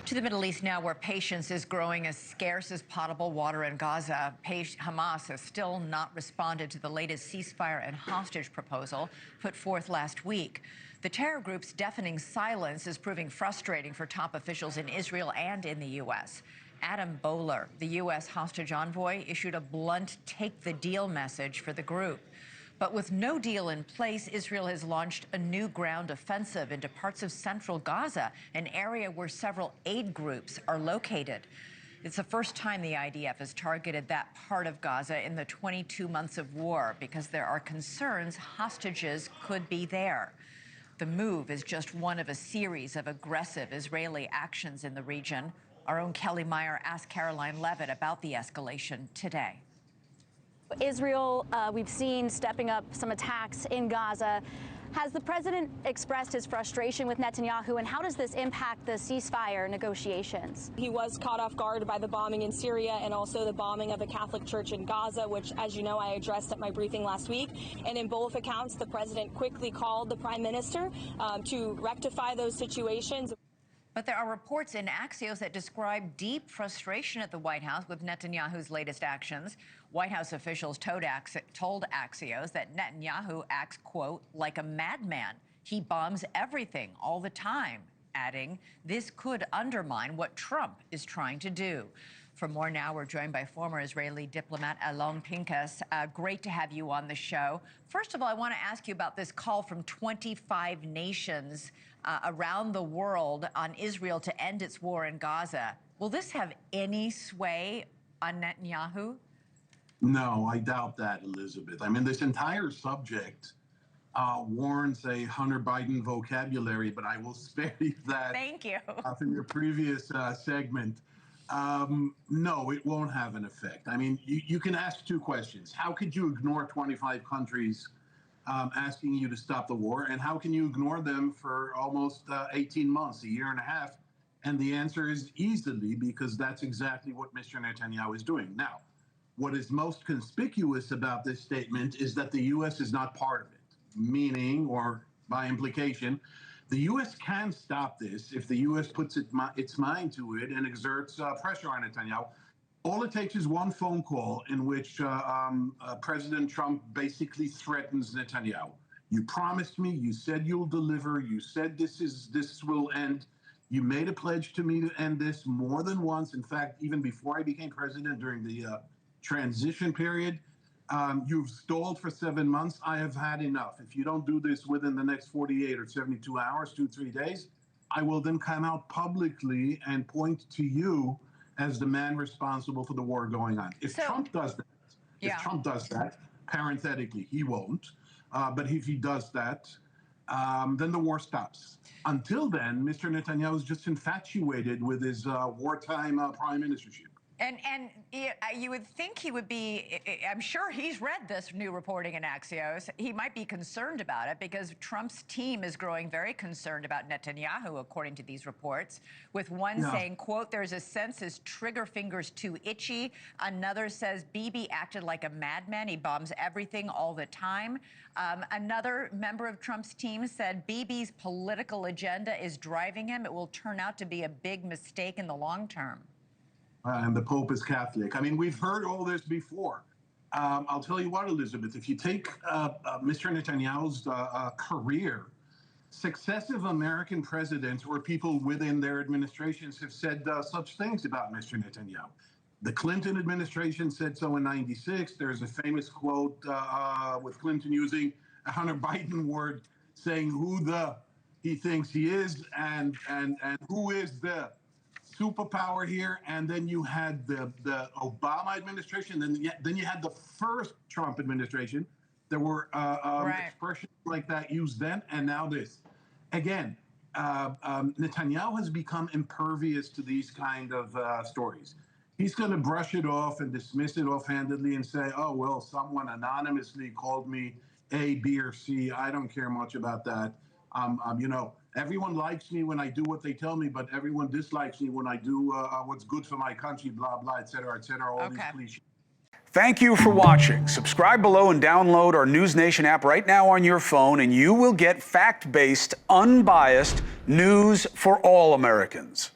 To the Middle East now, where patience is growing as scarce as potable water in Gaza. Hamas has still not responded to the latest ceasefire and hostage proposal put forth last week. The terror group's deafening silence is proving frustrating for top officials in Israel and in the U.S. Adam Bowler, the U.S. hostage envoy, issued a blunt take-the-deal message for the group. But with no deal in place, Israel has launched a new ground offensive into parts of central Gaza, an area where several aid groups are located. It's the first time the IDF has targeted that part of Gaza in the 22 months of war because there are concerns hostages could be there. The move is just one of a series of aggressive Israeli actions in the region. Our own Kelly Meyer asked Caroline Levitt about the escalation today. Israel, we've seen stepping up some attacks in Gaza. Has the president expressed his frustration with Netanyahu, and how does this impact the ceasefire negotiations? He was caught off guard by the bombing in Syria and also the bombing of a Catholic church in Gaza, which, as you know, I addressed at my briefing last week. And in both accounts, the president quickly called the prime minister to rectify those situations. But there are reports in Axios that describe deep frustration at the White House with Netanyahu's latest actions. White House officials told Axios that Netanyahu acts, quote, like a madman. He bombs everything all the time, adding, this could undermine what Trump is trying to do. For more now, we're joined by former Israeli diplomat Alon Pinkas. Great to have you on the show. First of all, I want to ask you about this call from 25 nations around the world on Israel to end its war in Gaza. Will this have any sway on Netanyahu? No, I doubt that, Elizabeth. I mean, this entire subject warrants a Hunter Biden vocabulary, but I will spare you that. Thank you. From your previous segment. No, it won't have an effect. I mean, you can ask two questions. How could you ignore 25 countries asking you to stop the war? And how can you ignore them for almost 18 months, a year and a half? And the answer is easily, because that's exactly what Mr. Netanyahu is doing. Now, what is most conspicuous about this statement is that the U.S. is not part of it, meaning, or by implication, the U.S. can stop this if the U.S. puts its mind to it and exerts pressure on Netanyahu. All it takes is one phone call in which President Trump basically threatens Netanyahu. You promised me, you said you'll deliver, you said this will end. You made a pledge to me to end this more than once. In fact, even before I became president during the transition period, you've stalled for 7 months. I have had enough. If you don't do this within the next 48 or 72 hours, 2-3 days, I will then come out publicly and point to you as the man responsible for the war going on. If Trump does that, parenthetically, he won't. But if he does that, then the war stops. Until then, Mr. Netanyahu is just infatuated with his wartime prime ministership. And you would think he would be, I'm sure he's read this new reporting in Axios. He might be concerned about it because Trump's team is growing very concerned about Netanyahu, according to these reports, with one saying, quote, there's a sense his trigger finger's too itchy. Another says Bibi acted like a madman. He bombs everything all the time. Another member of Trump's team said Bibi's political agenda is driving him. It will turn out to be a big mistake in the long term. And the Pope is Catholic. I mean, we've heard all this before. I'll tell you what, Elizabeth, if you take Mr. Netanyahu's career, successive American presidents or people within their administrations have said such things about Mr. Netanyahu. The Clinton administration said so in '96. There's a famous quote with Clinton using a Hunter Biden word, saying who he thinks he is and who is the superpower here. And then you had the Obama administration, then you had the first Trump administration. There were expressions like that used then, and now this. Again, Netanyahu has become impervious to these kind of stories. He's going to brush it off and dismiss it offhandedly and say, oh, well, someone anonymously called me A, B, or C. I don't care much about that. You know, everyone likes me when I do what they tell me, but everyone dislikes me when I do what's good for my country, blah, blah, et cetera, all these cliches. Thank you for watching. Subscribe below and download our NewsNation app right now on your phone, and you will get fact-based, unbiased news for all Americans.